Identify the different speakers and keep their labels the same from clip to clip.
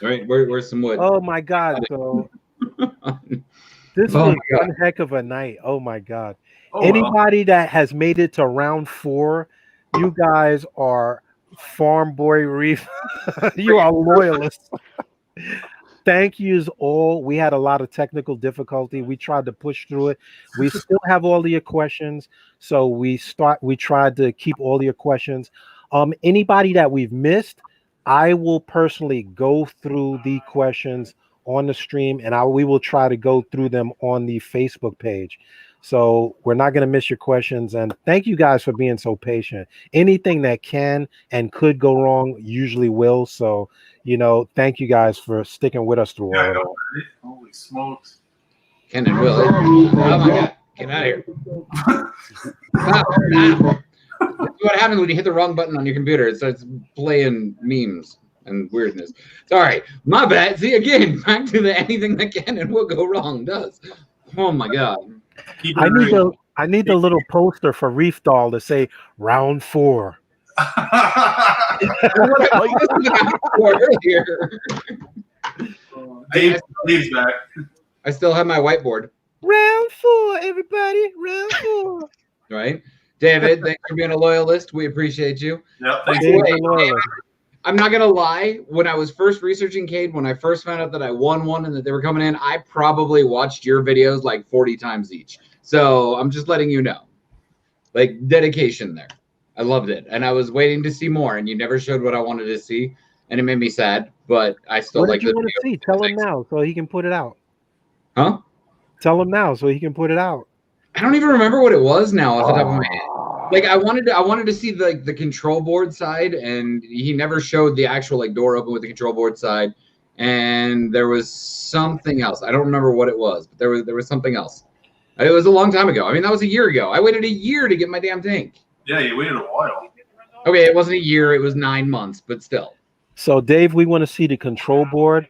Speaker 1: Right? Where's some wood?
Speaker 2: Oh my God! So this
Speaker 1: Oh
Speaker 2: was
Speaker 1: my God.
Speaker 2: one heck of a night. Oh my God!
Speaker 3: Oh well.
Speaker 2: Anybody that has made it to round 4, you guys are Farm Boy Reef. You are loyalists. Thank yous all. We had a lot of technical difficulty. We tried to push through it. We still have all of your questions. So we tried to keep all your questions. Anybody that we've missed, I will personally go through the questions on the stream and we will try to go through them on the Facebook page. So we're not going to miss your questions. And thank you guys for being so patient. Anything that can and could go wrong usually will. So thank you guys for sticking with us through all of that.
Speaker 3: Holy smokes.
Speaker 1: Ken and Will. Oh my God. Get out of here. Stop. This is what happens when you hit the wrong button on your computer. It starts playing memes and weirdness. Sorry. My bad. See, again, back to the anything that can and will go wrong does. Oh my God.
Speaker 2: I need the little poster for Reef Doll to say round 4.
Speaker 3: Dave's back.
Speaker 1: I still have my whiteboard.
Speaker 2: Round 4, everybody. Round 4.
Speaker 1: Right, David. Thanks for being a loyalist. We appreciate you.
Speaker 3: Yep.
Speaker 1: I'm not gonna lie. When I was first researching Cade, when I first found out that I won one and that they were coming in, I probably watched your videos like 40 times each. So I'm just letting you know, like dedication there. I loved it, and I was waiting to see more, and you never showed what I wanted to see, and it made me sad. But I still like.
Speaker 2: What did you want to see? Tell him now, so he can put it out.
Speaker 1: Huh?
Speaker 2: Tell him now, so he can put it out.
Speaker 1: I don't even remember what it was now off the top of my head. Like I wanted to see the control board side, and he never showed the actual like door open with the control board side. And there was something else. I don't remember what it was, but there was something else. It was a long time ago. I mean, that was a year ago. I waited a year to get my damn tank.
Speaker 3: Yeah, you waited a while.
Speaker 1: Okay, it wasn't a year. It was 9 months, but still.
Speaker 2: So, Dave, we want to see the control board.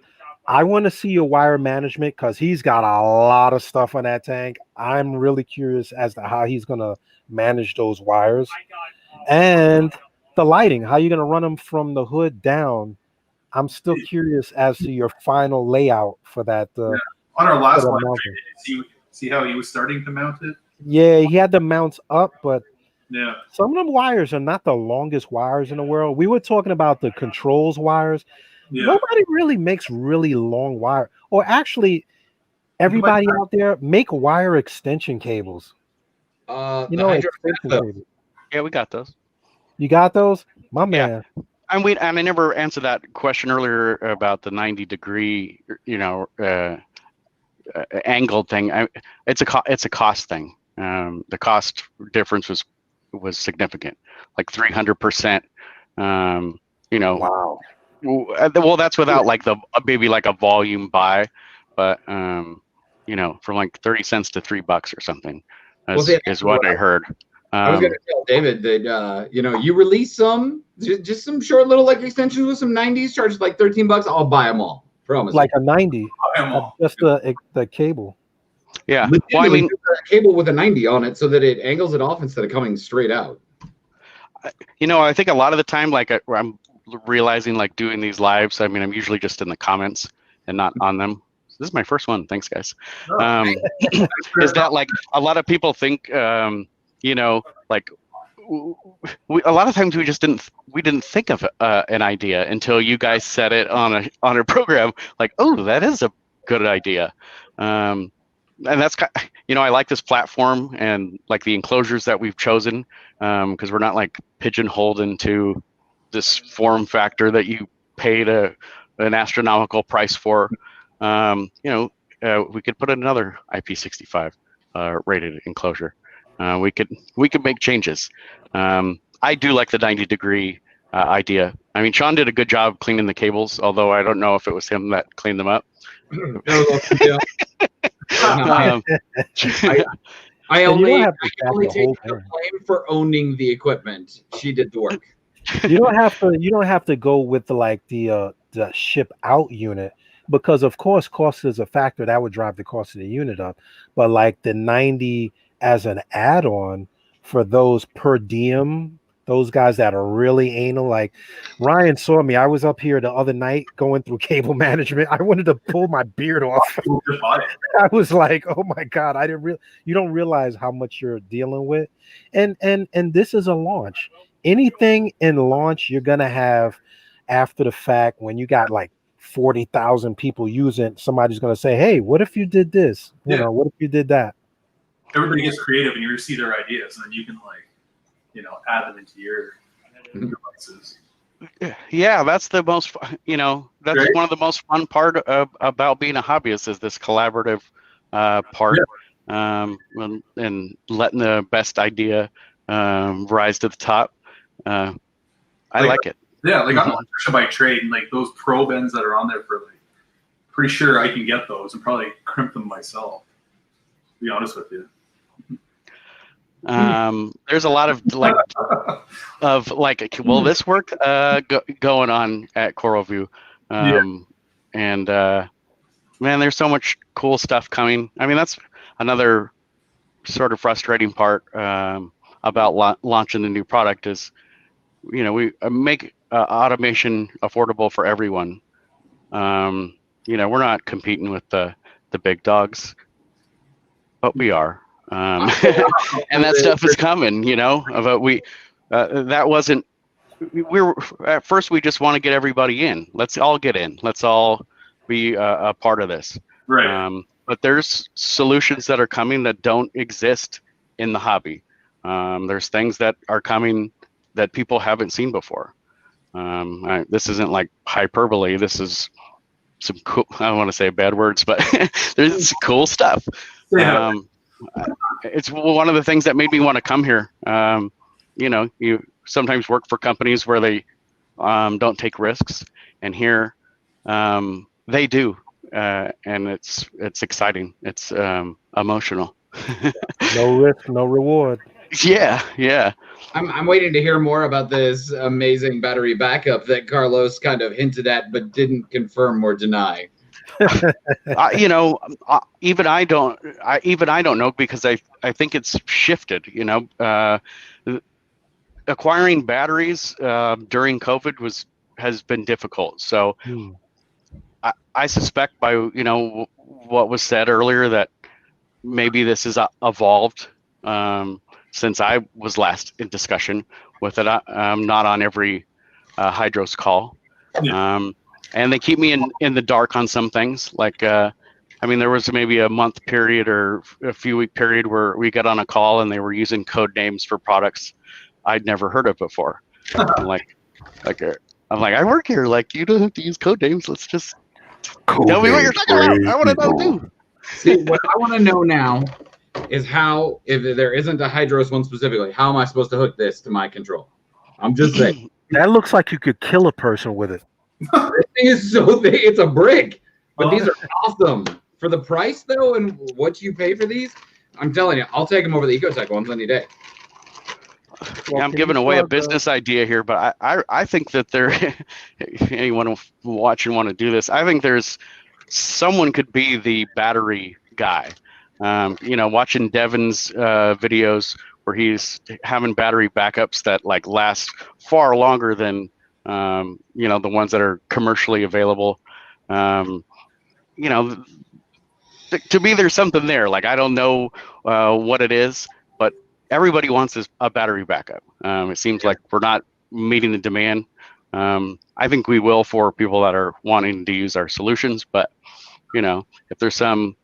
Speaker 2: I want to see your wire management because he's got a lot of stuff on that tank. I'm really curious as to how he's going to manage those wires. And the lighting, how you're going to run them from the hood down. I'm still curious as to your final layout for that.
Speaker 3: On our last one, see how he was starting to mount it?
Speaker 2: Yeah, he had the mounts up, but
Speaker 3: yeah,
Speaker 2: some of them wires are not the longest wires in the world. We were talking about the controls wires. Yeah. Nobody really makes really long wire. Or actually, everybody out there make wire extension cables.
Speaker 4: Extension cables. Yeah, we got those.
Speaker 2: You got those? My man.
Speaker 4: And I never answered that question earlier about the 90-degree, angled thing. It's a cost thing. The cost difference was significant, like 300%.
Speaker 2: Wow.
Speaker 4: Well, that's without like maybe like a volume buy, but from like 30 cents to $3 or something is what I heard.
Speaker 1: I was going to tell David that you release just some short little like extensions with some 90s, charged like $13. I'll buy them all. Promise.
Speaker 2: Like a 90, just the cable.
Speaker 4: Yeah,
Speaker 1: well, I mean, a cable with a 90 on it so that it angles it off instead of coming straight out.
Speaker 4: I think a lot of the time, like I'm realizing, like doing these lives. I mean, I'm usually just in the comments and not on them. So this is my first one. Thanks, guys. Is that like a lot of people think, like a lot of times we didn't think of an idea until you guys said it on a program. Like, oh, that is a good idea. And that's I like this platform and like the enclosures that we've chosen because we're not like pigeonholed into this form factor that you paid an astronomical price for. We could put another IP65 rated enclosure. We could make changes. I do like the 90-degree idea. I mean, Sean did a good job cleaning the cables, although I don't know if it was him that cleaned them up.
Speaker 1: I only take the blame for owning the equipment. She did the work.
Speaker 2: You don't have to go with the ship out unit because of course cost is a factor that would drive the cost of the unit up. But like the 90 as an add-on for those per diem those guys that are really anal. Like Ryan saw me. I was up here the other night going through cable management. I wanted to pull my beard off. I was like, oh my God, I didn't you don't realize how much you're dealing with. And this is a launch. Anything in launch you're gonna have after the fact when you got like 40,000 people using, somebody's gonna say, hey, what if you did this? You know, what if you did that?
Speaker 3: Everybody gets creative and you see their ideas, and then you can add them into your devices.
Speaker 4: Yeah, that's the most, that's right? One of the most fun part about being a hobbyist is this collaborative part, and letting the best idea rise to the top. I like it.
Speaker 3: Yeah, like I'm an electrician by trade, and like those probe ends that are on there for pretty sure I can get those and probably crimp them myself, to be honest with you.
Speaker 4: There's a lot of will this work going on at CoralView, and man, there's so much cool stuff coming. I mean, that's another sort of frustrating part about launching the new product is, we make automation affordable for everyone. We're not competing with the big dogs, but we are. And that stuff is coming, but that wasn't, at first we just want to get everybody in. Let's all get in. Let's all be a part of this.
Speaker 3: Right.
Speaker 4: But there's solutions that are coming that don't exist in the hobby. There's things that are coming that people haven't seen before. This isn't like hyperbole. This is some cool, I don't want to say bad words, but there's cool stuff.
Speaker 3: Yeah.
Speaker 4: It's one of the things that made me want to come here. You sometimes work for companies where they don't take risks, and here they do, and it's exciting. It's emotional.
Speaker 2: No risk, no reward.
Speaker 4: Yeah.
Speaker 1: I'm waiting to hear more about this amazing battery backup that Carlos kind of hinted at, but didn't confirm or deny.
Speaker 4: Even I don't know, because I think it's shifted. Acquiring batteries during COVID has been difficult. So I suspect by what was said earlier that maybe this has evolved since I was last in discussion with it. I'm not on every Hydros call. And they keep me in the dark on some things. Like, there was maybe a month period or a few week period where we got on a call and they were using code names for products I'd never heard of before. I'm like, I work here. Like, you don't have to use code names. Let's just tell me what you're talking about. I want to know too.
Speaker 1: See, what I want to know now is how, if there isn't a Hydros one specifically, how am I supposed to hook this to my control? I'm just saying.
Speaker 2: That looks like you could kill a person with it.
Speaker 1: This thing is so big. It's a brick. But these are awesome. For the price, though, and what you pay for these, I'm telling you, I'll take them over the Ecotech ones any day.
Speaker 4: Yeah, I'm giving away a business idea here, but I think that anyone watching want to do this, I think there's someone could be the battery guy. Watching Devin's videos where he's having battery backups that last far longer than the ones that are commercially available. To me, there's something there. Like, I don't know what it is, but everybody wants a battery backup. It seems like we're not meeting the demand. I think we will for people that are wanting to use our solutions, but if there's some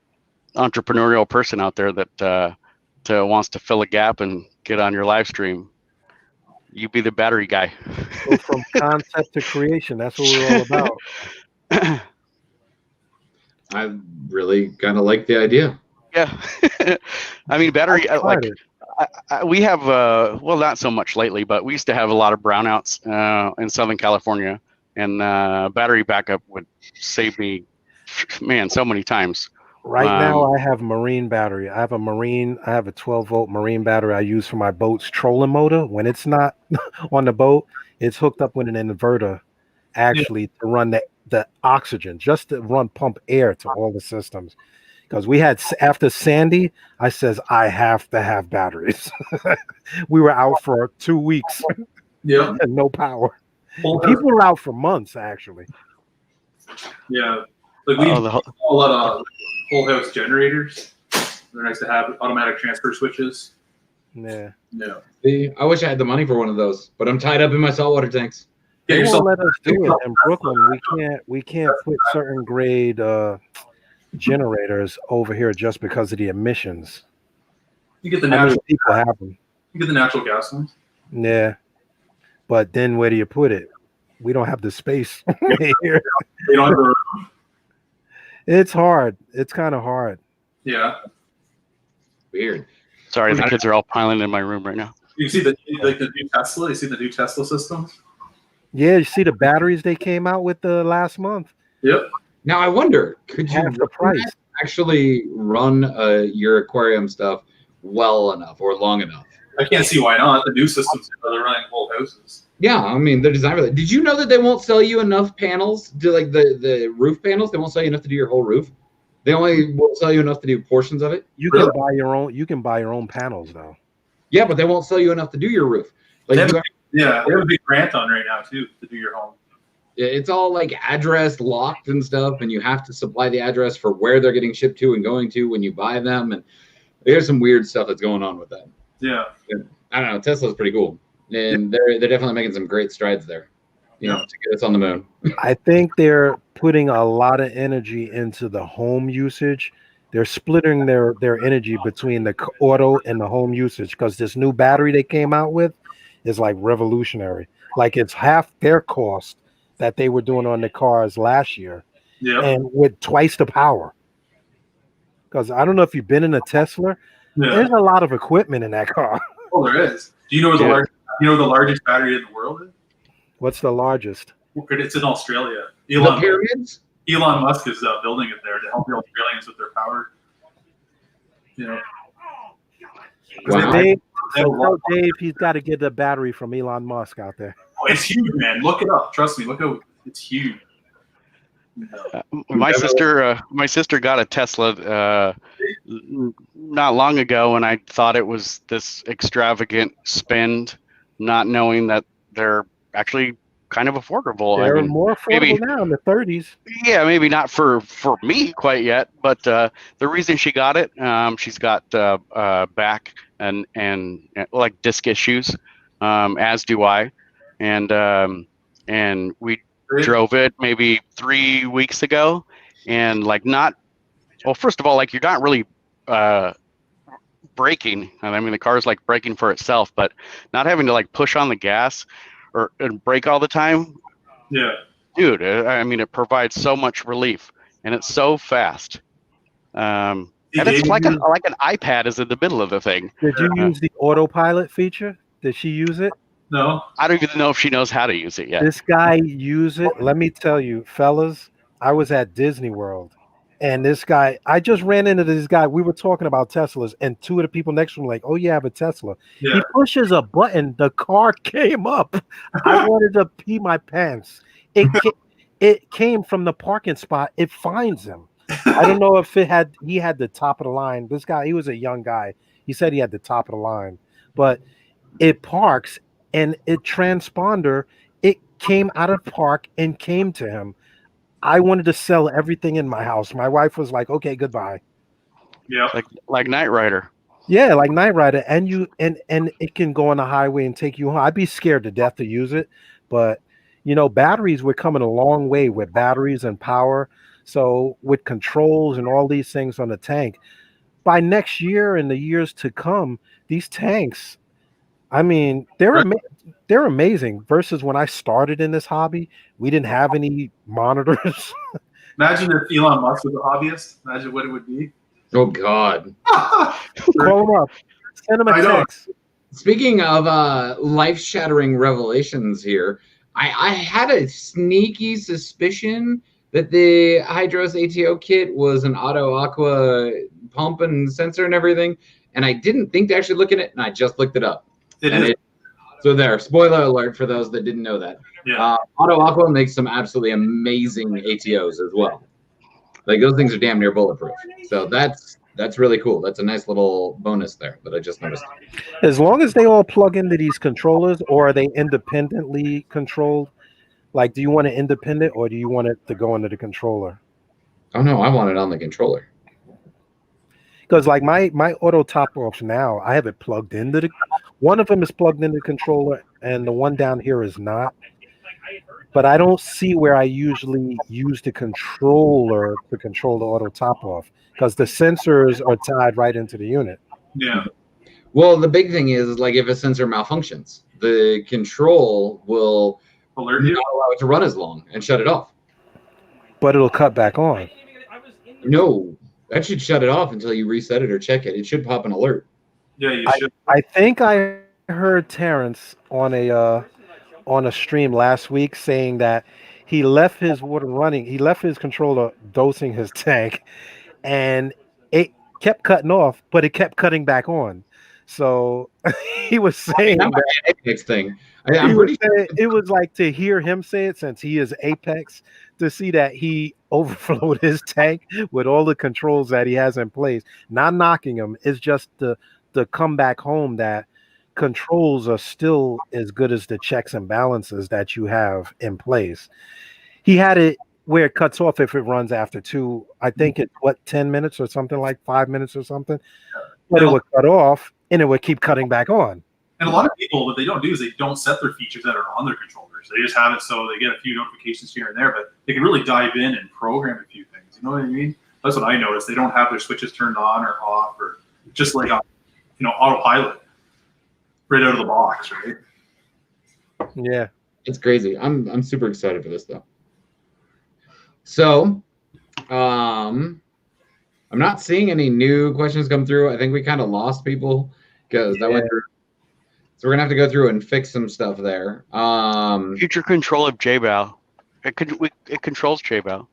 Speaker 4: entrepreneurial person out there that wants to fill a gap and get on your live stream, you be the battery guy.
Speaker 2: So from concept to creation, that's what we're all about.
Speaker 1: I really kind of like the idea.
Speaker 4: Yeah. Battery, we have, not so much lately, but we used to have a lot of brownouts in Southern California, and battery backup would save me, man, so many times.
Speaker 2: Right now, I have marine battery. I have a 12-volt marine battery I use for my boat's trolling motor. When it's not on the boat, it's hooked up with an inverter, actually, to run the oxygen, just to pump air to all the systems. because we had after Sandy, I says I have to have batteries. We were out for 2 weeks
Speaker 3: Yeah.
Speaker 2: and no power.
Speaker 3: Whole house-
Speaker 2: People were out for months actually.
Speaker 3: yeah. Like we
Speaker 4: Oh, the whole-
Speaker 3: a lot of whole house generators. They're nice to have. Automatic transfer switches.
Speaker 2: Yeah.
Speaker 3: Yeah.
Speaker 1: See, I wish I had the money for one of those, but I'm tied up in my saltwater tanks.
Speaker 3: Get
Speaker 2: They
Speaker 3: yourself.
Speaker 2: won't let us do it in Brooklyn. We can't put certain grade generators over here just because of the emissions.
Speaker 3: You get the
Speaker 2: I mean,
Speaker 3: natural.
Speaker 2: people have them.
Speaker 3: You get the natural gas ones.
Speaker 2: Yeah. But then where do you put it? We don't have the space here.
Speaker 3: They don't have the.
Speaker 2: It's hard. It's kind of hard.
Speaker 3: Yeah.
Speaker 1: Weird.
Speaker 4: Sorry, the kids are all piling in my room right now.
Speaker 3: You see the new Tesla. You see the new Tesla system.
Speaker 2: Yeah, you see the batteries they came out with the last month?
Speaker 3: Yep.
Speaker 1: Now I wonder, could you
Speaker 2: Half the price.
Speaker 1: actually run your aquarium stuff well enough or long enough?
Speaker 3: I can't see why not. The new systems they're running whole houses.
Speaker 1: Yeah, I mean they're designed for that. Did you know that they won't sell you enough panels to like the roof panels? They won't sell you enough to do your whole roof. They only will sell you enough to do portions of it.
Speaker 2: You
Speaker 3: Really?
Speaker 2: can buy your own. You can buy your own panels though.
Speaker 1: Yeah, but they won't sell you enough to do your roof. Like
Speaker 3: They have,
Speaker 1: you
Speaker 3: yeah, they have a big grant on right now too to do your home.
Speaker 1: it's all like address locked and stuff, and you have to supply the address for where they're getting shipped to and going to when you buy them. And there's some weird stuff that's going on with that.
Speaker 3: Yeah.
Speaker 1: I don't know. Tesla's pretty cool, and they're definitely making some great strides there. You know, to get us on the moon.
Speaker 2: I think they're putting a lot of energy into the home usage. They're splitting their energy between the auto and the home usage because this new battery they came out with is like revolutionary. Like it's half their cost that they were doing on the cars last year,
Speaker 3: Yeah.
Speaker 2: and with twice the power. Because I don't know if you've been in a Tesla,
Speaker 3: Yeah.
Speaker 2: there's a lot of equipment in that car.
Speaker 3: Oh, there is. Do you know where the
Speaker 4: Yeah.
Speaker 3: largest battery in the world is?
Speaker 2: What's the largest?
Speaker 3: It's in Australia.
Speaker 1: The
Speaker 3: Elon
Speaker 1: pyramids.
Speaker 3: Musk is building it there to help the Australians with their power. You know.
Speaker 1: Wow.
Speaker 2: Dave,
Speaker 3: They have a
Speaker 2: so
Speaker 3: lot-
Speaker 2: tell Dave he's got to get the battery from Elon Musk out there.
Speaker 3: Oh, it's huge, man. Look it up. Trust me. Look how it's huge.
Speaker 4: My sister got a Tesla not long ago, and I thought it was this extravagant spend, not knowing that they're actually kind of affordable.
Speaker 2: They're
Speaker 4: I mean,
Speaker 2: more affordable
Speaker 4: maybe-
Speaker 2: now in the 30s.
Speaker 4: yeah, maybe not for me quite yet, but the reason she got it, she's got back and like disc issues, as do I, and we drove it maybe 3 weeks ago, and like not, well, first of all, like you're not really braking. I mean, the car's like braking for itself, but not having to like push on the gas and brake all the time.
Speaker 3: Yeah.
Speaker 4: Dude, I mean, it provides so much relief, and it's so fast. And it's like an iPad is in the middle of the thing.
Speaker 2: Did you use the autopilot feature? Did she use it?
Speaker 3: No.
Speaker 4: I don't even know if she knows how to use it yet.
Speaker 2: This guy used it. Let me tell you, fellas, I was at Disney World, and this guy, I just ran into this guy. We were talking about Teslas, and two of the people next to him were like, "Oh, yeah, I have a Tesla."
Speaker 3: Yeah.
Speaker 2: He pushes a button, the car came up. I wanted to pee my pants. It came from the parking spot. It finds him. I don't know if he had the top of the line. This guy, he was a young guy. He said he had the top of the line, but it parks and it transponder. It came out of park and came to him. I wanted to sell everything in my house. My wife was like, "Okay, goodbye."
Speaker 3: Yeah.
Speaker 4: Like Knight Rider.
Speaker 2: Yeah, like Knight Rider, and it can go on the highway and take you home. I'd be scared to death to use it, but you know, batteries, we're coming a long way with batteries and power. So with controls and all these things on the tank, by next year and the years to come, these tanks, I mean, they're amazing. Versus when I started in this hobby, we didn't have any monitors.
Speaker 3: Imagine if Elon Musk was a hobbyist. Imagine what it would be.
Speaker 1: Oh God.
Speaker 2: Call them up, send them a
Speaker 3: I know.
Speaker 2: text.
Speaker 1: Speaking of life-shattering revelations here, I had a sneaky suspicion that the Hydros ATO kit was an Auto Aqua pump and sensor and everything, and I didn't think to actually look at it, and I just looked it up.
Speaker 3: It
Speaker 1: And
Speaker 3: is.
Speaker 1: So there, spoiler alert for those that didn't know that.
Speaker 3: Yeah.
Speaker 1: Auto Aqua makes some absolutely amazing ATOs as well. Like those things are damn near bulletproof. So that's really cool. That's a nice little bonus there that I just noticed.
Speaker 2: As long as they all plug into these controllers, or are they independently controlled? Like, do you want it independent, or do you want it to go into the controller?
Speaker 1: Oh no, I want it on the controller.
Speaker 2: Because like my auto top offs now, I have it plugged into the. One of them is plugged into the controller, and the one down here is not. But I don't see where I usually use the controller to control the auto top off, because the sensors are tied right into the unit.
Speaker 3: Yeah.
Speaker 1: Well, the big thing is like if a sensor malfunctions, the control will
Speaker 3: Alert
Speaker 1: not
Speaker 3: you.
Speaker 1: allow it to run as long and shut it off.
Speaker 2: But it'll cut back on.
Speaker 1: No, that should shut it off until you reset it or check it. It should pop an alert.
Speaker 3: Yeah, you should.
Speaker 2: I think I heard Terrence on a stream last week saying that he left his water running. He left his controller dosing his tank, and it kept cutting off, but it kept cutting back on. So he was saying
Speaker 1: That might
Speaker 2: that
Speaker 1: be an Apex thing.
Speaker 2: he
Speaker 1: I'm
Speaker 2: was
Speaker 1: pretty
Speaker 2: saying, it was like to hear him say it, since he is Apex, to see that he overflowed his tank with all the controls that he has in place. Not knocking him, it's just the come back home that controls are still as good as the checks and balances that you have in place. He had it where it cuts off if it runs after two. I think it's 10 minutes or something, like 5 minutes or something. But it would cut off and it would keep cutting back on.
Speaker 3: And a lot of people, what they don't do is they don't set their features that are on their controllers. They just have it so they get a few notifications here and there, but they can really dive in and program a few things. You know what I mean? That's what I noticed. They don't have their switches turned on or off, or just like autopilot right out of the box, right?
Speaker 2: Yeah.
Speaker 1: It's crazy. I'm super excited for this though. So, I'm not seeing any new questions come through. I think we kind of lost people because that went through. So we're gonna have to go through and fix some stuff there.
Speaker 4: Future control of JBow. It controls JBow.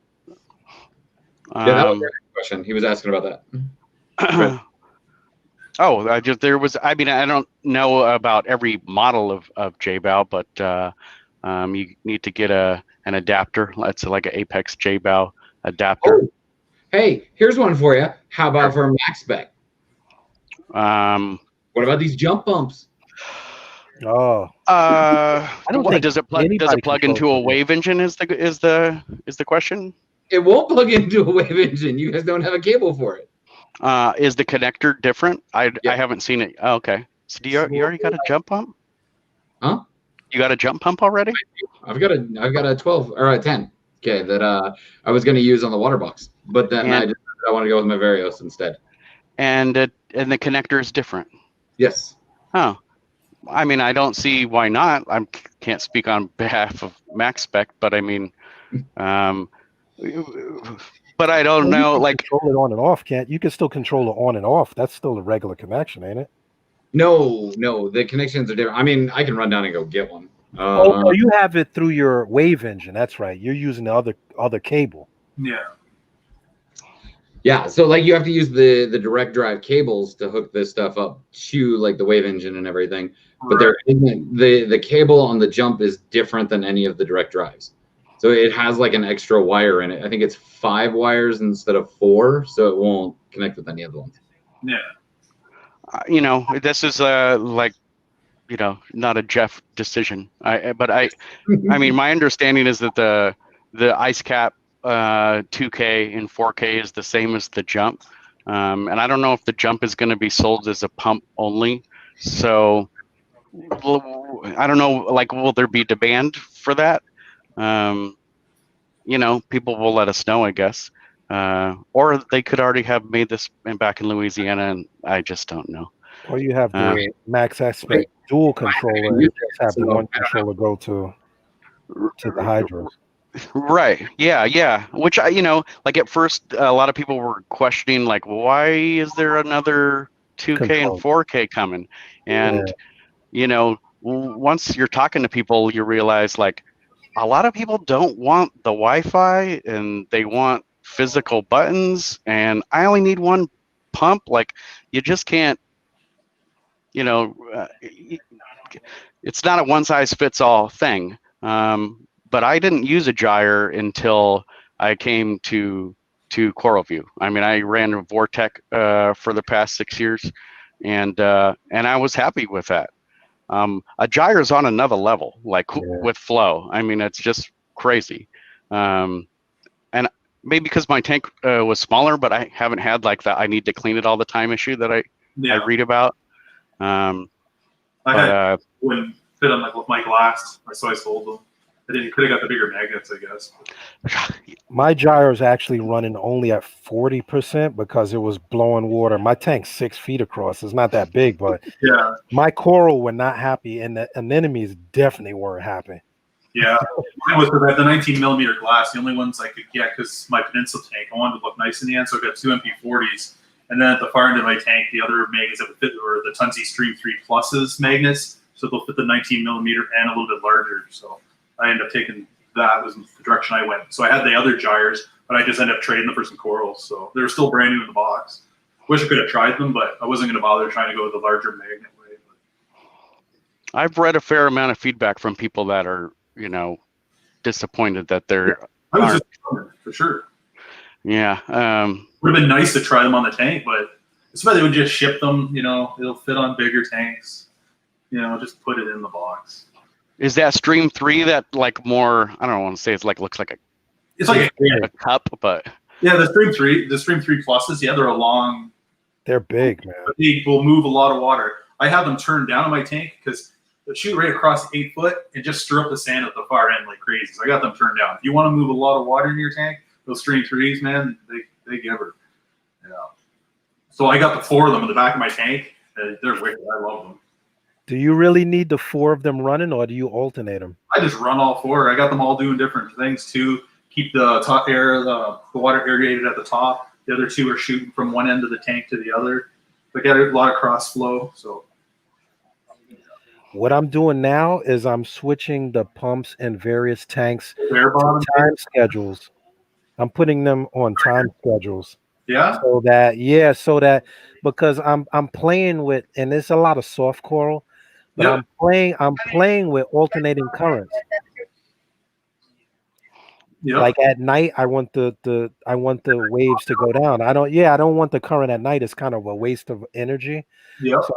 Speaker 1: Yeah, that was the next question. He was asking about that.
Speaker 4: Oh, I don't know about every model of JBow, but you need to get an adapter. That's like an Apex JBow adapter.
Speaker 1: Oh, hey, here's one for you. How about for max spec? What about these jump bumps?
Speaker 2: Oh,
Speaker 4: I
Speaker 2: don't think
Speaker 4: does it plug into a wave engine? Is the question?
Speaker 1: It won't plug into a wave engine. You guys don't have a cable for it.
Speaker 4: Is the connector different? I haven't seen it. Oh, okay. So you already got a jump pump?
Speaker 1: Huh?
Speaker 4: You got a jump pump already?
Speaker 1: I've got a 12 or a 10. Okay, that I was going to use on the water box, but then I want to go with my Varios instead.
Speaker 4: And the connector is different.
Speaker 1: Yes.
Speaker 4: Oh, I mean, I don't see why not. I can't speak on behalf of Max Spec, but I mean, but I don't know. Like,
Speaker 2: control it on and off, can't you? Can still control it on and off. That's still a regular connection, ain't it?
Speaker 1: No, the connections are different. I mean, I can run down and go get one.
Speaker 2: Oh, you have it through your wave engine. That's right. You're using the other cable.
Speaker 3: Yeah.
Speaker 1: Yeah, so like you have to use the direct drive cables to hook this stuff up to like the wave engine and everything. But there isn't the cable on the jump is different than any of the direct drives. So it has like an extra wire in it. I think it's 5 wires instead of 4, so it won't connect with any other ones.
Speaker 3: Yeah.
Speaker 4: This is not a Jeff decision. I mean, my understanding is that the ice cap 2K and 4K is the same as the jump, and I don't know if the jump is going to be sold as a pump only. So I don't know. Like, will there be demand for that? People will let us know, I guess. Or they could already have made this back in Louisiana, and I just don't know.
Speaker 2: Or you have the Max Aspect dual controller, and just have the one controller go to the Hydros.
Speaker 4: Right. Yeah. Which like at first, a lot of people were questioning, like, why is there another 2K and 4K coming? And once you're talking to people, you realize like a lot of people don't want the Wi-Fi and they want physical buttons. And I only need one pump. Like, you just can't. It's not a one-size-fits-all thing. But I didn't use a gyre until I came to CoralView. I mean, I ran Vortec for the past 6 years, and I was happy with that. A gyre is on another level, like with flow. I mean, it's just crazy. And maybe because my tank was smaller, but I haven't had like that I need to clean it all the time issue that I read about.
Speaker 3: I had wouldn't fit on like with my glass, so I sold them. I didn't could have got the bigger magnets, I guess.
Speaker 2: My gyro is actually running only at 40% because it was blowing water. My tank's 6 feet across. It's not that big, but
Speaker 3: Yeah.
Speaker 2: my coral were not happy, and the anemones definitely weren't happy.
Speaker 3: Yeah, mine was because I had the 19 millimeter glass. The only ones I could get because my Peninsula tank, I wanted to look nice in the end, so I got 2 MP40s. And then at the far end of my tank, the other magnets that would fit were the Tunzi Stream 3 Pluses magnets, so they'll fit the 19 millimeter and a little bit larger. So I ended up taking that was the direction I went. So I had the other gyres, but I just ended up trading them for some corals. So they were still brand new in the box. Wish I could have tried them, but I wasn't going to bother trying to go the larger magnet way. But
Speaker 4: I've read a fair amount of feedback from people that are, you know, disappointed that they're.
Speaker 3: I was disappointed for sure.
Speaker 4: Yeah.
Speaker 3: Would have been nice to try them on the tank, but it's why they would just ship them. You know, it'll fit on bigger tanks. You know, just put it in the box.
Speaker 4: Is that Stream 3 that like more? I don't want to say it's like looks like
Speaker 3: It's like
Speaker 4: a cup, but
Speaker 3: yeah, the Stream 3 Pluses. Yeah, they're a long.
Speaker 2: They're big, man.
Speaker 3: But they will move a lot of water. I have them turned down in my tank because they shoot right across 8 foot and just stir up the sand at the far end like crazy. So I got them turned down. If you want to move a lot of water in your tank, those Stream 3s, man, they give her. Yeah. So I got the 4 of them in the back of my tank. They're wicked. I love them.
Speaker 2: Do you really need the 4 of them running, or do you alternate them?
Speaker 3: I just run all 4. I got them all doing different things too. Keep the top air, the water irrigated at the top. The other 2 are shooting from one end of the tank to the other. They got a lot of cross flow. So
Speaker 2: what I'm doing now is I'm switching the pumps in various tanks
Speaker 3: bare bottom
Speaker 2: time schedules. I'm putting them on time schedules.
Speaker 3: Yeah.
Speaker 2: So that because I'm playing with, and there's a lot of soft coral, but
Speaker 3: Yeah.
Speaker 2: I'm playing with alternating currents.
Speaker 3: Yeah.
Speaker 2: Like at night, I want the waves to go down. I don't want the current at night. It's kind of a waste of energy.
Speaker 3: Yeah.
Speaker 2: So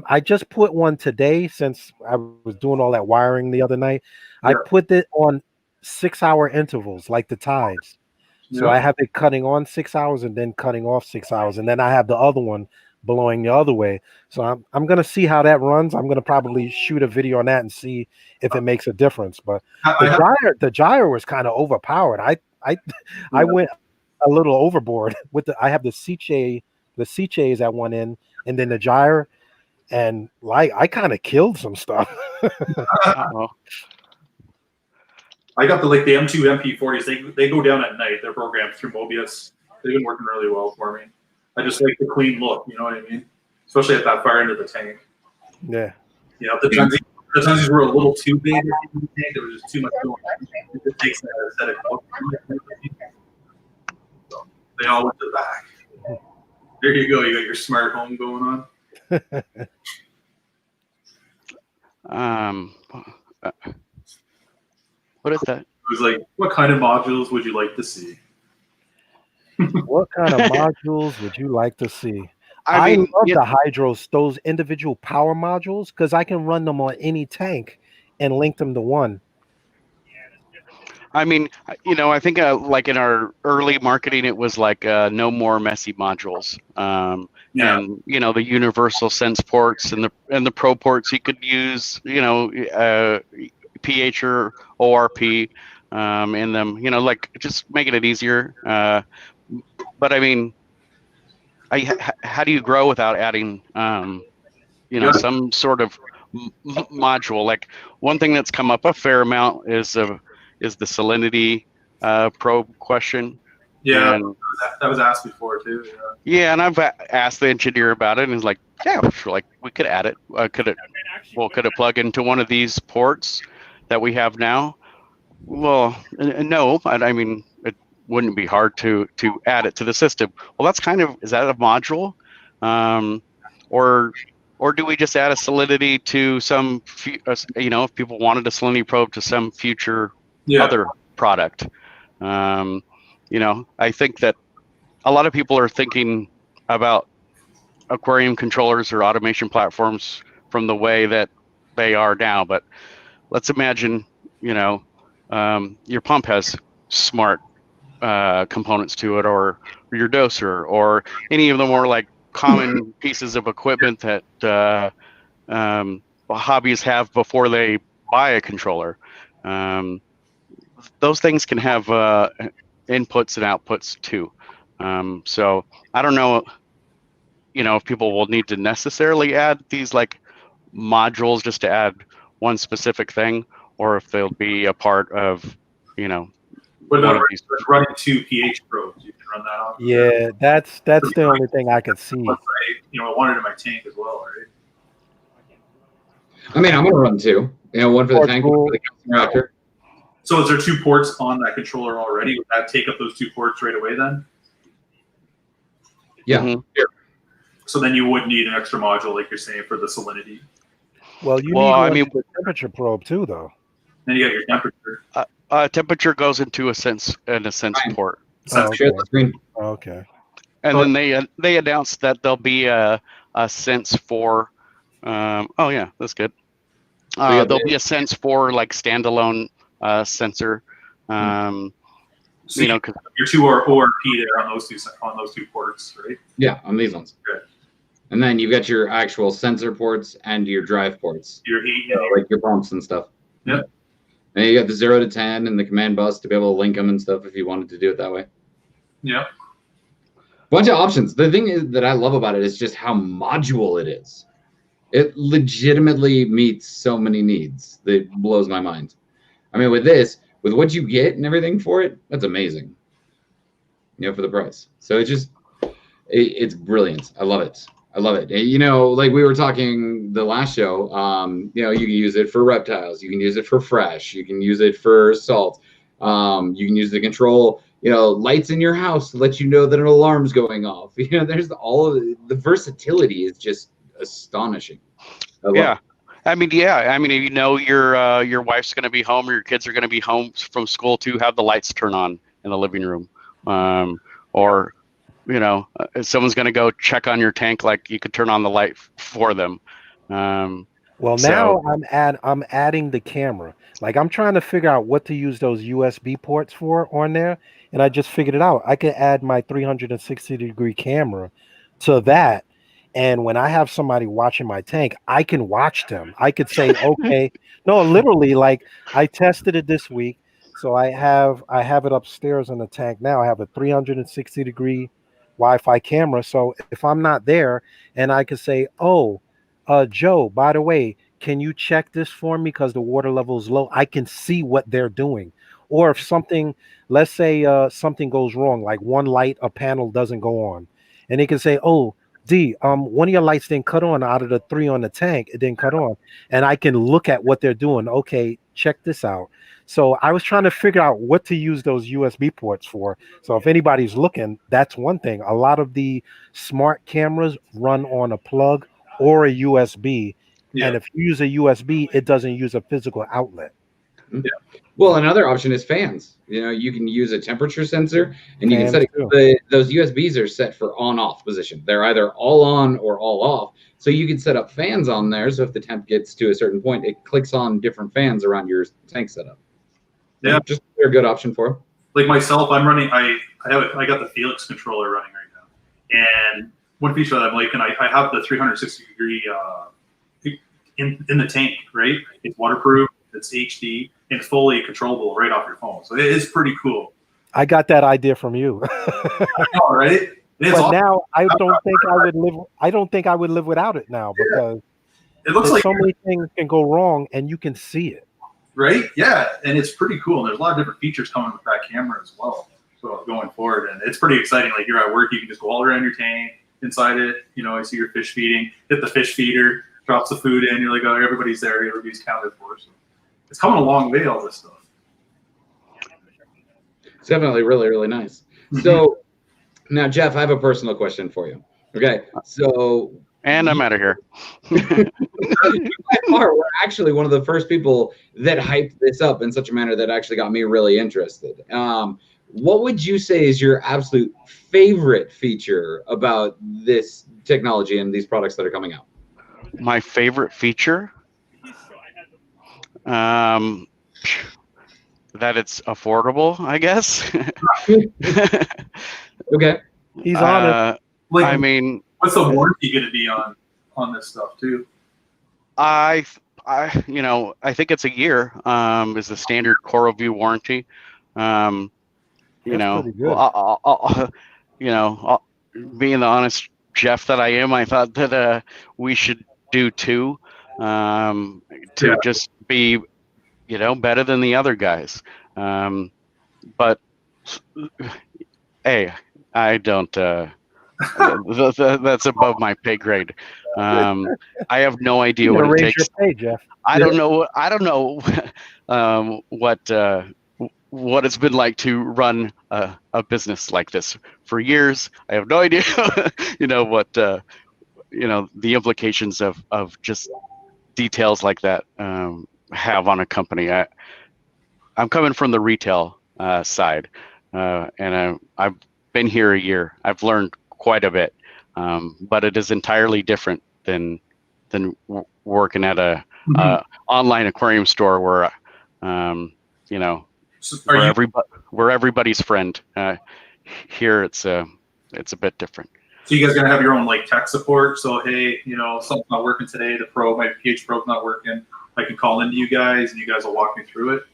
Speaker 2: I just put one today since I was doing all that wiring the other night.
Speaker 3: Yeah.
Speaker 2: I put it on 6-hour intervals like the tides. So I have it cutting on 6 hours and then cutting off 6 hours, and then I have the other one blowing the other way. So I'm gonna see how that runs. I'm gonna probably shoot a video on that and see if it makes a difference. But the gyre was kind of overpowered. I went a little overboard with I have the Seachays at one end, and then the gyre, and like I kind of killed some stuff.
Speaker 3: I got the M2 MP40s. They go down at night. They're programmed through Mobius. They've been working really well for me. I just like the clean look. You know what I mean? Especially at that far end of the tank.
Speaker 2: Yeah.
Speaker 3: You know, the Tunzies were a little too big in the tank. There was just too much going on. It just takes that aesthetic look. So they all went to the back. There you go. You got your smart home going
Speaker 2: on.
Speaker 4: What is that?
Speaker 3: It was like, what kind of modules would you like to see?
Speaker 2: What kind of modules would you like to see?
Speaker 4: I mean,
Speaker 2: love the hydros, those individual power modules, because I can run them on any tank and link them to one.
Speaker 4: I mean, you know, I think like in our early marketing, it was like no more messy modules. And you know, the universal sense ports and the pro ports you could use, you know, pH or ORP in them, you know, like just making it easier. But I mean, how do you grow without adding, you know, some sort of module? Like one thing that's come up a fair amount is the salinity probe question.
Speaker 3: Yeah, and that was asked before too.
Speaker 4: Yeah, and I've asked the engineer about it, and he's like, "Yeah, sure, like we could add it. Could it plug into one of these ports that we have now?" Well, no. I mean, it wouldn't be hard to add it to the system. Well, that's kind of, is that a module, or do we just add a salinity to some, you know, if people wanted a salinity probe to some future other product? I think that a lot of people are thinking about aquarium controllers or automation platforms from the way that they are now. But let's imagine, your pump has smart components to it, or your doser, or any of the more like common pieces of equipment that hobbyists have before they buy a controller. Those things can have inputs and outputs too. So I don't know, if people will need to necessarily add these like modules just to add one specific thing, or if they'll be a part of,
Speaker 3: What about running 2 pH probes? You can run that on.
Speaker 2: Yeah, that's the only thing I could see.
Speaker 3: I want it in my tank as well, right?
Speaker 1: I mean, I'm gonna run 2. One for the tank, one for the calcium reactor.
Speaker 3: So is there 2 ports on that controller already? Would that take up those 2 ports right away then?
Speaker 1: Yeah.
Speaker 4: Mm-hmm.
Speaker 3: So then you would need an extra module, like you're saying, for the salinity.
Speaker 2: Well, you need the temperature probe too, though.
Speaker 3: Then you got your temperature.
Speaker 4: Temperature goes into a sense port.
Speaker 1: Share the screen.
Speaker 2: Okay.
Speaker 4: And then they announced that there'll be a sense for. Oh yeah, that's good. There'll be a sense for like standalone sensor.
Speaker 3: So your 2 ORP there on those 2 ports, right?
Speaker 1: Yeah, on these ones.
Speaker 3: Good.
Speaker 1: And then you've got your actual sensor ports and your drive ports.
Speaker 3: Your heat,
Speaker 1: like your pumps and stuff.
Speaker 3: Yep.
Speaker 1: And you got the 0 to 10 and the command bus to be able to link them and stuff if you wanted to do it that way.
Speaker 3: Yeah.
Speaker 1: Bunch of options. The thing is that I love about it is just how modular it is. It legitimately meets so many needs. That blows my mind. I mean, with what you get and everything for it, that's amazing. For the price. So it's brilliant. I love it. Like we were talking the last show, you can use it for reptiles. You can use it for fresh. You can use it for salt. You can use it to control, lights in your house to let you know that an alarm's going off. There's all of the versatility is just astonishing.
Speaker 4: Yeah. Your wife's going to be home or your kids are going to be home from school to have the lights turn on in the living room. Or if someone's going to go check on your tank, like you could turn on the light for them. Now
Speaker 2: I'm adding the camera. Like I'm trying to figure out what to use those USB ports for on there. And I just figured it out. I could add my 360-degree camera to that. And when I have somebody watching my tank, I can watch them. I could say, okay, no, literally, like I tested it this week. So I have it upstairs in the tank now. I have a 360-degree Wi-Fi camera. So if I'm not there, and I could say, Joe, by the way, can you check this for me because the water level is low? I can see what they're doing. Or if something, let's say something goes wrong, like one light, a panel doesn't go on, and they can say, D, one of your lights didn't cut on out of the 3 on the tank. It didn't cut on. And I can look at what they're doing. Okay, check this out. So I was trying to figure out what to use those USB ports for. So if anybody's looking, that's one thing. A lot of the smart cameras run on a plug or a USB. Yeah. And if you use a USB, it doesn't use a physical outlet.
Speaker 1: Yeah. Well, another option is fans. You can use a temperature sensor, and you can set those USBs are set for on-off position. They're either all on or all off. So you can set up fans on there. So if the temp gets to a certain point, it clicks on different fans around your tank setup.
Speaker 3: Yeah,
Speaker 1: just a good option for them.
Speaker 3: Like myself, I'm running. I got the Felix controller running right now, and one feature that I'm liking, I have the 360-degree in the tank. Right, it's waterproof. It's HD and fully controllable right off your phone. So it is pretty cool.
Speaker 2: I got that idea from you.
Speaker 3: I know, right?
Speaker 2: But awesome. Now I don't think I would live without it now because
Speaker 3: it looks like
Speaker 2: so many things can go wrong and you can see it.
Speaker 3: Right? Yeah, and it's pretty cool. And there's a lot of different features coming with that camera as well. So going forward, and it's pretty exciting. Like you're at work, you can just go all around your tank, inside it. I see your fish feeding. Hit the fish feeder, drops the food in. You're like, oh, everybody's there. Everybody's counted for. So it's coming a long way, all this stuff.
Speaker 1: It's definitely really, really nice. So now, Jeff, I have a personal question for you. Okay, so...
Speaker 4: And I'm out of here.
Speaker 1: We're actually one of the first people that hyped this up in such a manner that actually got me really interested. what would you say is your absolute favorite feature about this technology and these products that are coming out?
Speaker 4: My favorite feature, that it's affordable, I guess.
Speaker 1: Okay.
Speaker 2: He's on it.
Speaker 3: Like,
Speaker 4: I mean,
Speaker 3: what's the warranty going to be on this stuff too?
Speaker 4: I think it's a year. Is the standard CoralView warranty. You
Speaker 2: That's
Speaker 4: know,
Speaker 2: pretty good.
Speaker 4: being the honest Jeff that I am, I thought that we should do 2 to just be, better than the other guys. But hey, I don't. That's above my pay grade. I have no idea what it
Speaker 2: Raise
Speaker 4: takes.
Speaker 2: your pay, Jeff.
Speaker 4: I don't know what it's been like to run a business like this for years. I have no idea, what the implications of just details like that have on a company. I'm coming from the retail side, and I've been here a year. I've learned quite a bit, but it is entirely different than working at a online aquarium store where we're everybody's friend. Here it's a bit different.
Speaker 3: So you guys gonna have your own like tech support? So hey, something's not working today. My pH probe's not working. I can call into you guys, and you guys will walk me through it.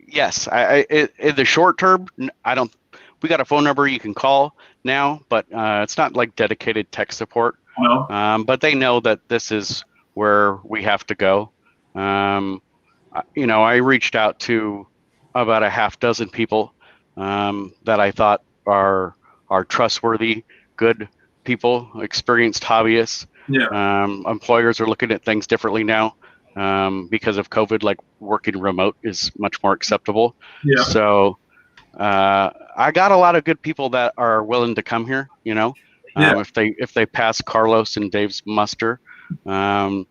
Speaker 4: Yes. In the short term, I don't. We got a phone number you can call now, but it's not like dedicated tech support.
Speaker 3: No.
Speaker 4: But they know that this is where we have to go. I reached out to about a half dozen people that I thought are trustworthy, good people, experienced hobbyists.
Speaker 3: Yeah.
Speaker 4: Employers are looking at things differently now because of COVID. Like working remote is much more acceptable.
Speaker 3: Yeah.
Speaker 4: So I got a lot of good people that are willing to come here. If they pass Carlos and Dave's muster, we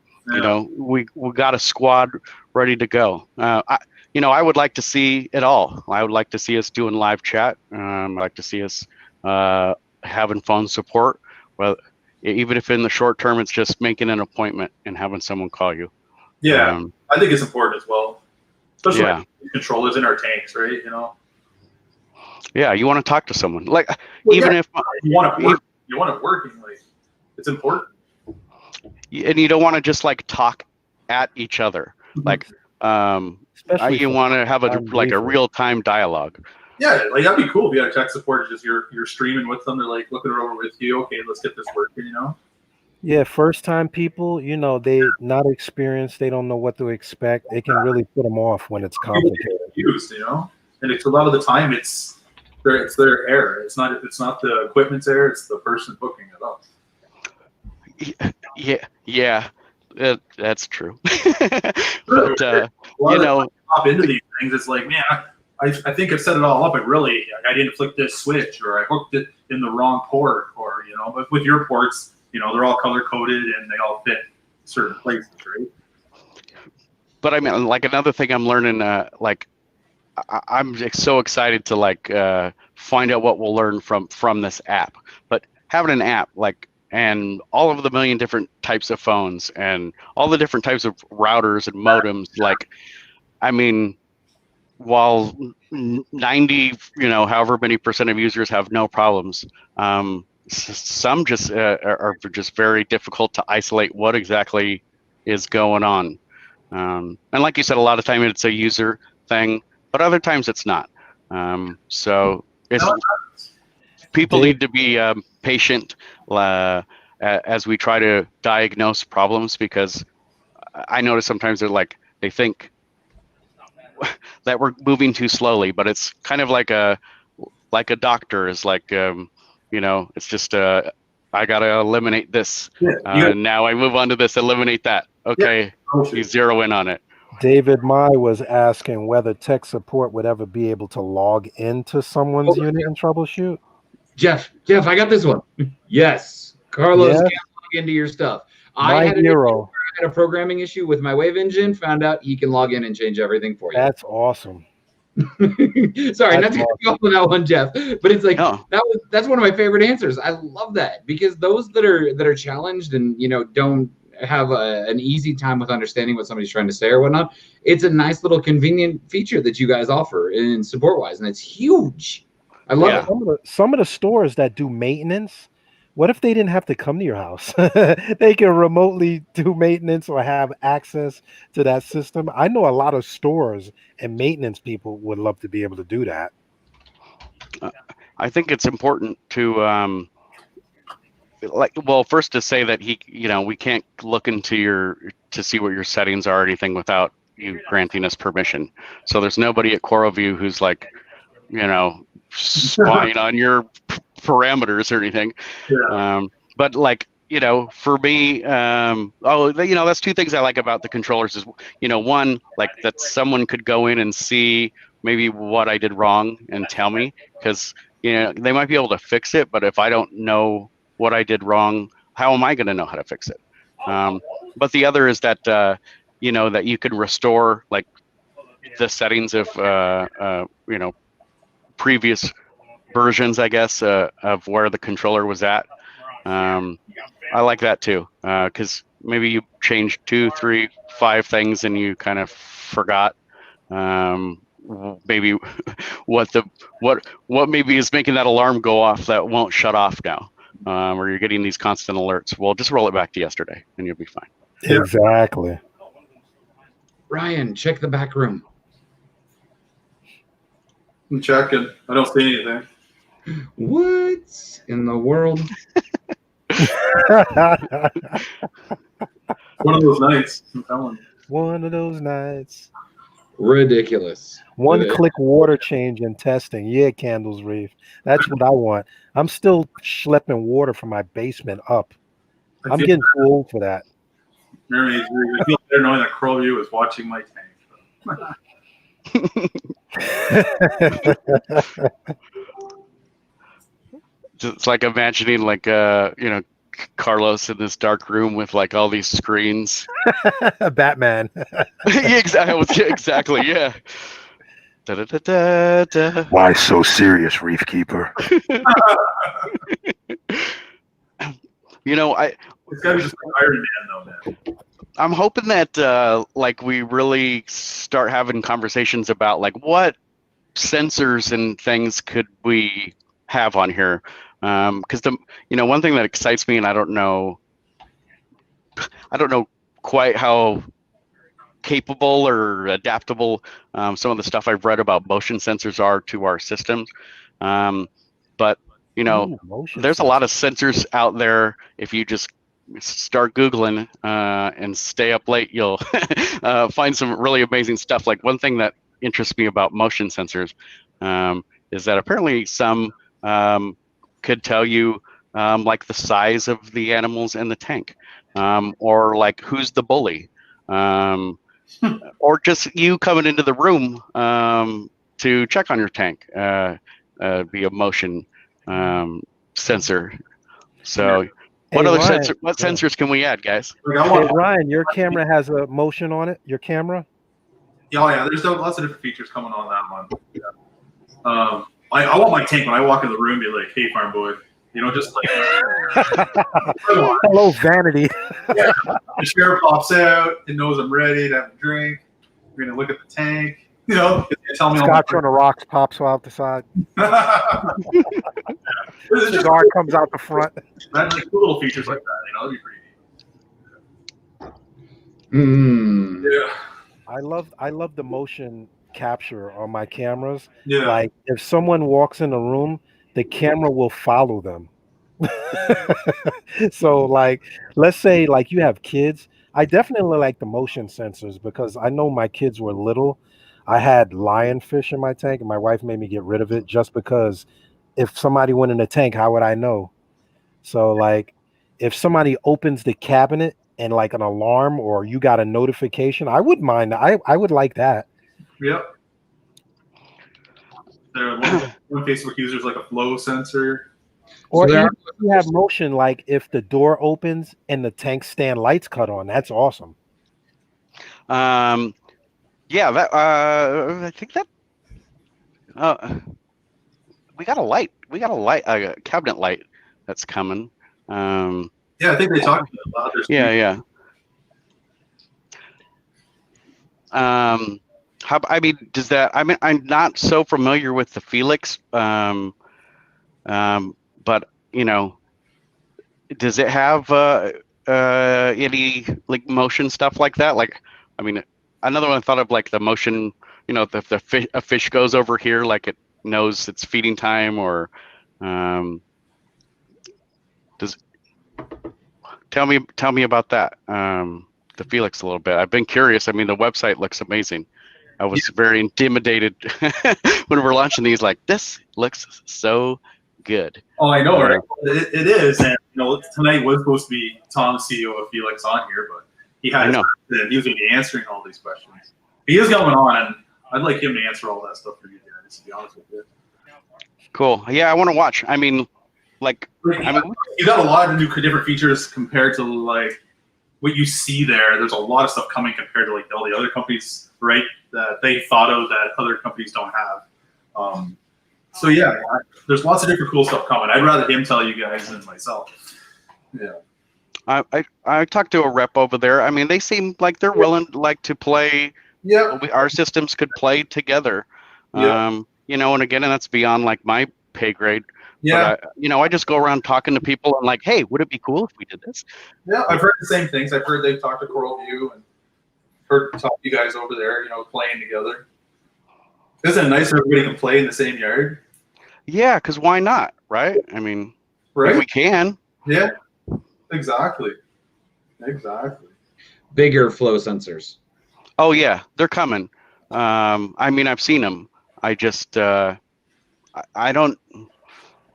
Speaker 4: got a squad ready to go. I would like to see it all. I would like to see us doing live chat. I'd like to see us having phone support. Well, even if in the short term it's just making an appointment and having someone call you.
Speaker 3: Yeah, I think it's important as well, especially
Speaker 4: Yeah.
Speaker 3: like controllers in our tanks, right?
Speaker 4: Yeah, you want to talk to someone. Like
Speaker 3: Well,
Speaker 4: even
Speaker 3: yeah.
Speaker 4: if
Speaker 3: You want it working. Like it's important.
Speaker 4: and you don't want to just like talk at each other. Like
Speaker 2: Especially
Speaker 4: you
Speaker 2: for
Speaker 4: want to have a
Speaker 2: research.
Speaker 4: real-time dialogue.
Speaker 3: Yeah, like that'd be cool if you had a tech support. Just you're streaming with them. They're like looking it over with you. Okay, let's get this working.
Speaker 2: Yeah, first time people, they not experienced, they don't know what to expect. It can really put them off when it's
Speaker 3: People get
Speaker 2: complicated.
Speaker 3: confused, and it's a lot of the time it's their error. It's not the equipment's error. It's the person booking it up.
Speaker 4: Yeah, that's true. But
Speaker 3: Hop into these things. It's like, man, I think I've set it all up, but really I didn't flick this switch, or I hooked it in the wrong port, or But with your ports, they're all color coded and they all fit certain places, right?
Speaker 4: But I mean, like another thing I'm learning, I'm so excited to find out what we'll learn from this app. But having an app and all of the million different types of phones and all the different types of routers and modems, while 90, however many % of users have no problems, some just are just very difficult to isolate what exactly is going on. And like you said, a lot of time it's a user thing, but other times it's not. So people need to be patient as we try to diagnose problems, because I notice sometimes they think that we're moving too slowly, but it's kind of like a doctor is it's just I gotta eliminate this. Now I move on to this, eliminate that. Okay, you zero in on it.
Speaker 2: David Mai was asking whether tech support would ever be able to log into someone's unit and troubleshoot.
Speaker 1: Jeff, I got this one. Yes, Carlos can log into your stuff. I had a programming issue with my Wave engine. Found out he can log in and change everything for you.
Speaker 2: That's awesome.
Speaker 1: Sorry, not to cut you off on that one, Jeff, but it's like
Speaker 4: No.
Speaker 1: that's one of my favorite answers. I love that because those that are challenged and don't have an easy time with understanding what somebody's trying to say or whatnot, it's a nice little convenient feature that you guys offer in support wise, and it's huge. I love it.
Speaker 2: Some of the stores that do maintenance, what if they didn't have to come to your house? They can remotely do maintenance or have access to that system. I know a lot of stores and maintenance people would love to be able to do that.
Speaker 4: I think it's important to first to say that we can't look into to see what your settings are or anything without you granting us permission. So there's nobody at CoralView who's like, spying on your parameters or anything.
Speaker 3: Yeah.
Speaker 4: But like, for me, that's two things I like about the controllers is, one, like that someone could go in and see maybe what I did wrong and tell me, because, they might be able to fix it, but if I don't know what I did wrong, how am I going to know how to fix it? But the other is that, that you can restore like the settings of, previous versions, I guess, of where the controller was at. I like that too, because maybe you changed 2, 3, 5 things and you kind of forgot maybe what maybe is making that alarm go off that won't shut off now, or you're getting these constant alerts. Well, just roll it back to yesterday and you'll be fine.
Speaker 2: Exactly.
Speaker 1: Ryan, check the back room.
Speaker 3: I'm checking. I don't see anything.
Speaker 1: What in the world?
Speaker 3: One of those nights. I'm telling you.
Speaker 2: One of those nights.
Speaker 1: Ridiculous.
Speaker 2: One-click water change and testing. Yeah, Candles Reef. That's what I want. I'm still schlepping water from my basement up. I'm getting too old for that.
Speaker 3: I feel better knowing that CoralView is watching my tank.
Speaker 4: It's like imagining like Carlos in this dark room with like all these screens.
Speaker 2: Batman.
Speaker 4: Exactly. Yeah. Da, da, da, da, da.
Speaker 2: Why so serious, Reef Keeper?
Speaker 3: It's gotta be just like Iron Man though, man.
Speaker 4: I'm hoping that like we really start having conversations about like what sensors and things could we have on here, because one thing that excites me, and I don't know quite how capable or adaptable some of the stuff I've read about motion sensors are to our systems, but there's a lot of sensors out there. If you just start Googling and stay up late, you'll find some really amazing stuff. Like one thing that interests me about motion sensors is that apparently some could tell you like the size of the animals in the tank, or like who's the bully, or just you coming into the room to check on your tank, be a motion sensor. So what other sensors can we add, guys?
Speaker 2: Hey, Ryan, your camera has a motion on it. Your camera?
Speaker 3: Yeah, there's lots of different features coming on that one. Yeah. I want my tank when I walk in the room be like, "Hey, farm boy," just like
Speaker 2: hello, vanity.
Speaker 3: Yeah, the sheriff pops out and knows I'm ready to have a drink. We're gonna look at the tank. Tell me.
Speaker 2: Scotch on the rocks pops out the side. Cigar comes out the front.
Speaker 3: Like little features like that, that'd be pretty neat. Yeah.
Speaker 2: I love the motion capture on my cameras.
Speaker 3: Yeah.
Speaker 2: Like if someone walks in a room, the camera will follow them. So like, let's say like you have kids. I definitely like the motion sensors because I know my kids were little. I had lionfish in my tank and my wife made me get rid of it just because if somebody went in the tank, how would I know? So like if somebody opens the cabinet and like an alarm or you got a notification, I wouldn't mind. I would like that.
Speaker 3: Yep. One Facebook user is like a flow sensor.
Speaker 2: Or so if you have motion, like if the door opens and the tank stand lights cut on, that's awesome.
Speaker 4: Yeah, that I think that We got a light. We got a cabinet light that's coming.
Speaker 3: Yeah, I think they talked about others.
Speaker 4: Yeah. I mean, does that? I mean, I'm not so familiar with the Felix, but you know, does it have any like motion stuff like that? Like, I mean, another one I thought of like the motion. You know, if a fish goes over here, like it knows it's feeding time, or does tell me about that. The Felix a little bit. I've been curious. I mean, the website looks amazing. I was very intimidated when we're launching these. Like, this looks so good.
Speaker 3: Oh, I know, right? It is, and you know, tonight was supposed to be Tom, CEO of Felix, on here, but he had he was going to be answering all these questions. He is coming on, and I'd like him to answer all that stuff for you guys, to be honest with you.
Speaker 4: Cool. Yeah, I want to watch. I mean, like,
Speaker 3: you got a lot of new different features compared to like what you see there. There's a lot of stuff coming compared to like all the other companies, right? That they thought of that other companies don't have. So yeah, there's lots of different cool stuff coming. I'd rather him tell you guys than myself. Yeah.
Speaker 4: I talked to a rep over there. I mean, they seem like they're willing like to play.
Speaker 3: Yeah.
Speaker 4: Our systems could play together.
Speaker 3: Yeah.
Speaker 4: You know, and again, that's beyond like my pay grade.
Speaker 3: Yeah.
Speaker 4: But you know, I just go around talking to people and like, hey, would it be cool if we did this?
Speaker 3: Yeah, I've heard the same things. I've heard they've talked to Coral View and heard talk to you guys over there, you know, playing together. Isn't it nice if everybody can play in the same yard?
Speaker 4: Yeah, because why not, right? I mean,
Speaker 3: right?
Speaker 4: If we can.
Speaker 3: Yeah, exactly. Exactly.
Speaker 1: Bigger flow sensors.
Speaker 4: Oh, yeah, they're coming. I mean, I've seen them. I just, I don't,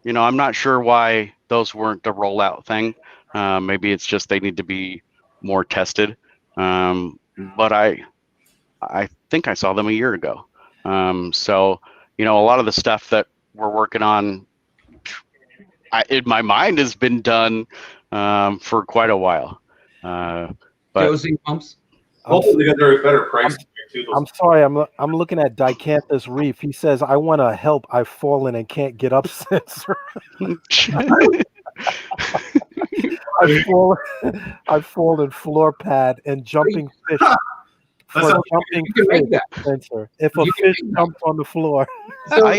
Speaker 4: you know, I'm not sure why those weren't the rollout thing. Maybe it's just they need to be more tested. But I think I saw them a year ago. So, you know, a lot of the stuff that we're working on in my mind has been done for quite a while. But
Speaker 1: Dosing pumps.
Speaker 3: Hopefully they're a better price.
Speaker 2: I'm sorry, I'm looking at Dicanthus Reef. He says, I want to help. I've fallen and can't get up sensor. I've fallen floor pad and jumping fish. For jumping
Speaker 1: you can make that
Speaker 2: sensor. If a fish jumps on the floor.
Speaker 1: So,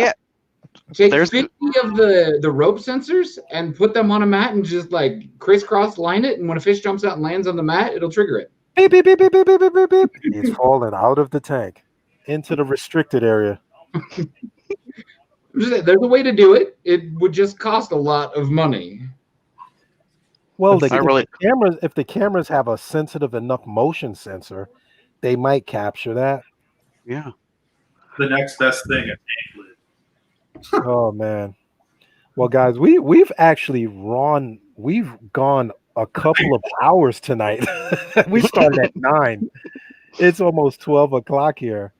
Speaker 1: take 50 of the rope sensors and put them on a mat and just like crisscross line it, and when a fish jumps out and lands on the mat, it'll trigger it.
Speaker 2: Beep, beep, beep, beep, beep, beep, beep, beep. He's fallen out of the tank into the restricted area.
Speaker 1: There's a way to do it. It would just cost a lot of money.
Speaker 2: Well, if the cameras have a sensitive enough motion sensor, they might capture that.
Speaker 4: Yeah.
Speaker 3: The next best thing, a tank lid.
Speaker 2: Oh man. Well, guys, we've gone a couple of hours tonight. We started at 9. It's almost 12 o'clock here.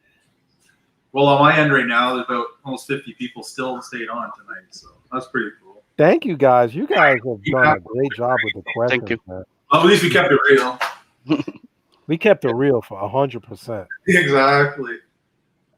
Speaker 3: Well, on my end right now, there's about almost 50 people still stayed on tonight, so that's pretty cool.
Speaker 2: Thank you, guys. You guys have done a great job with the questions.
Speaker 4: Thank you.
Speaker 2: Man.
Speaker 3: Well, at least we kept it real.
Speaker 2: We kept it real for 100%.
Speaker 3: Exactly.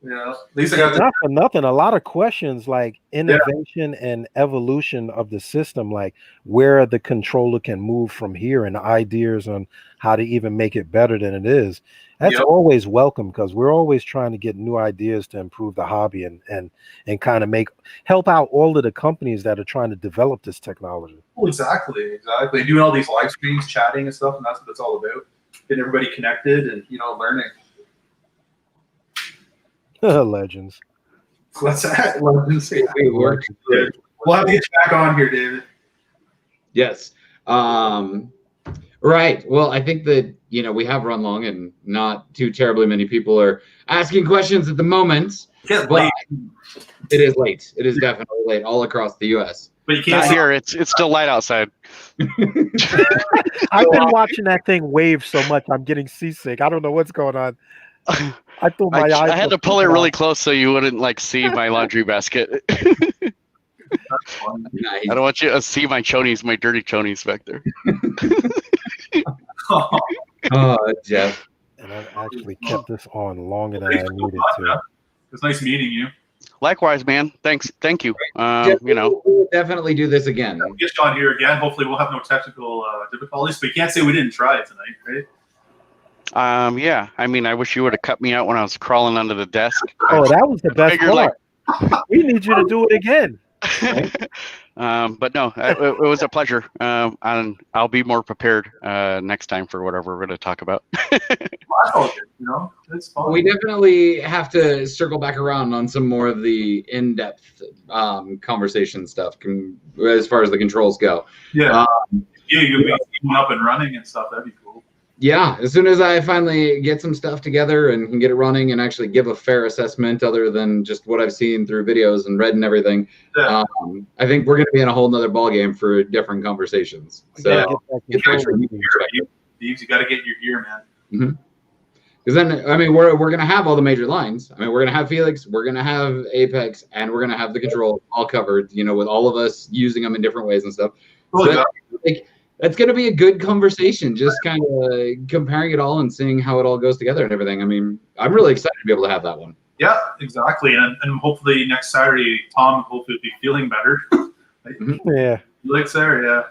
Speaker 3: Yeah. At least I got
Speaker 2: not for nothing. A lot of questions like innovation and evolution of the system, like where the controller can move from here, and ideas on how to even make it better than it is. That's always welcome, because we're always trying to get new ideas to improve the hobby and kind of help out all of the companies that are trying to develop this technology.
Speaker 3: Oh, exactly. Doing all these live streams, chatting and stuff, and that's what it's all about. Getting everybody connected and, you know, learning.
Speaker 2: Legends.
Speaker 3: What's that? Legends. We'll have to get you back on here, David.
Speaker 1: Yes. Right. Well, I think that, you know, we have run long and not too terribly many people are asking questions at the moment. But it is late. It is definitely late all across the U.S.
Speaker 3: But you can't
Speaker 4: not here. It's still light outside.
Speaker 2: I've been watching that thing wave so much. I'm getting seasick. I don't know what's going on. I thought my eyes.
Speaker 4: I had to pull it really close so you wouldn't like see my laundry basket.
Speaker 1: Nice.
Speaker 4: I don't want you to see my chonies, my dirty chonies back there.
Speaker 1: Oh, Jeff.
Speaker 2: And I've actually kept this on longer than I needed to.
Speaker 3: It's nice meeting you.
Speaker 4: likewise, man. Thank you. You know,
Speaker 1: we'll definitely do this again.
Speaker 3: We'll get Sean here again. Hopefully, we'll have no technical difficulties. But you can't say we didn't try it tonight, right?
Speaker 4: Yeah. I mean, I wish you would have cut me out when I was crawling under the desk.
Speaker 2: Oh, that was the best
Speaker 4: figured,
Speaker 2: part. We need you to do it again.
Speaker 4: But no, it was a pleasure. And I'll be more prepared next time for whatever we're going to talk about.
Speaker 3: It's fun.
Speaker 1: We definitely have to circle back around on some more of the in-depth conversation stuff as far as the controls go.
Speaker 3: Yeah. You'll be up and running and stuff. That'd be cool.
Speaker 1: Yeah, as soon as I finally get some stuff together and can get it running and actually give a fair assessment other than just what I've seen through videos and read and everything,
Speaker 3: Yeah.
Speaker 1: I think we're going to be in a whole nother ballgame for different conversations. So,
Speaker 3: You got to get your gear, man.
Speaker 1: because then, I mean, we're going to have all the major lines. I mean, we're going to have Felix, we're going to have Apex, and we're going to have the control all covered, you know, with all of us using them in different ways and stuff.
Speaker 3: Cool,
Speaker 1: So that's going to be a good conversation, just kind of comparing it all and seeing how it all goes together and everything. I mean, I'm really excited to be able to have that one.
Speaker 3: Yeah, exactly. And hopefully next Saturday, Tom hopefully will be feeling better.
Speaker 2: Yeah.
Speaker 3: Felix there, yeah.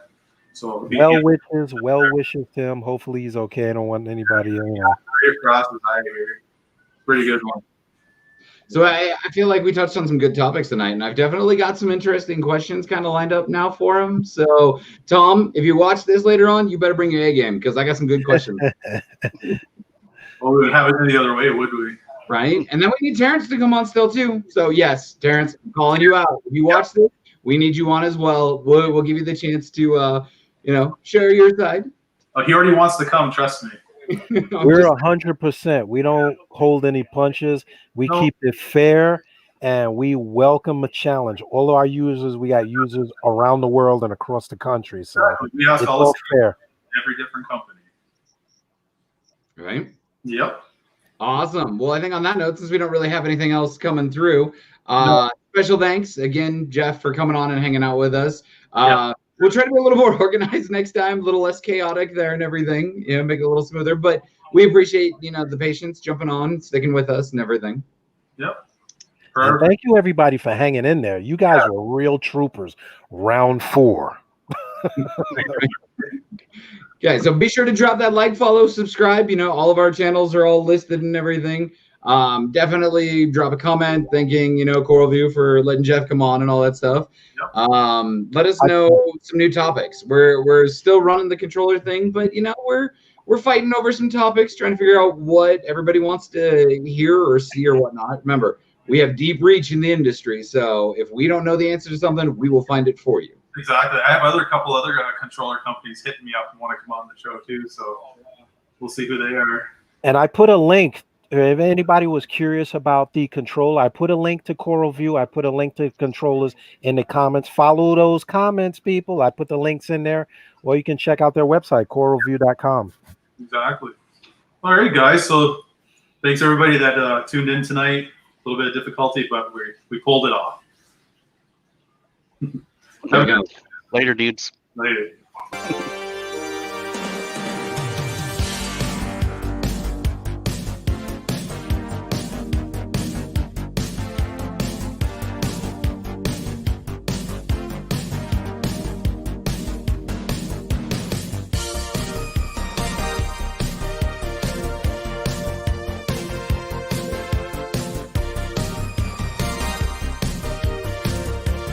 Speaker 3: So
Speaker 2: Well wishes to him. Hopefully he's okay. I don't want anybody,
Speaker 3: across his eye here. Pretty good one.
Speaker 1: So I feel like we touched on some good topics tonight, and I've definitely got some interesting questions kind of lined up now for him. So, Tom, if you watch this later on, you better bring your A game because I got some good questions.
Speaker 3: Well, we would have it any other way, would we?
Speaker 1: Right? And then we need Terrence to come on still, too. So, yes, Terrence, I'm calling you out. If you watch this, we need you on as well. We'll give you the chance to, share your side.
Speaker 3: Oh, he already wants to come, trust me.
Speaker 2: We're 100%. We don't hold any punches. We keep it fair, and we welcome a challenge. All of our users, we got users around the world and across the country. So
Speaker 3: we ask
Speaker 2: it's
Speaker 3: all
Speaker 2: all fair.
Speaker 3: Every different company.
Speaker 1: Right?
Speaker 3: Yep.
Speaker 1: Awesome. Well, I think on that note, since we don't really have anything else coming through, special thanks again, Jeff, for coming on and hanging out with us. We'll try to be a little more organized next time, a little less chaotic there and everything, make it a little smoother. But we appreciate, the patience, jumping on, sticking with us and everything.
Speaker 3: Yep.
Speaker 2: And thank you, everybody, for hanging in there. You guys were real troopers. Round 4.
Speaker 1: Okay, so be sure to drop that like, follow, subscribe. All of our channels are all listed and everything. Definitely drop a comment thanking, CoralView for letting Jeff come on and all that stuff.
Speaker 3: Yep.
Speaker 1: Let us know some new topics. We're still running the controller thing, but we're fighting over some topics, trying to figure out what everybody wants to hear or see or whatnot. Remember, we have deep reach in the industry, so if we don't know the answer to something, we will find it for you.
Speaker 3: Exactly. I have a couple other controller companies hitting me up and want to come on the show too, so we'll see who they are.
Speaker 2: And I put a link. If anybody was curious about the controller, I put a link to CoralView. I put a link to controllers in the comments. Follow those comments, people. I put the links in there. Or you can check out their website, coralview.com.
Speaker 3: Exactly. All right, guys. So thanks everybody that tuned in tonight. A little bit of difficulty, but we pulled it off.
Speaker 4: Later, dudes.
Speaker 3: Later.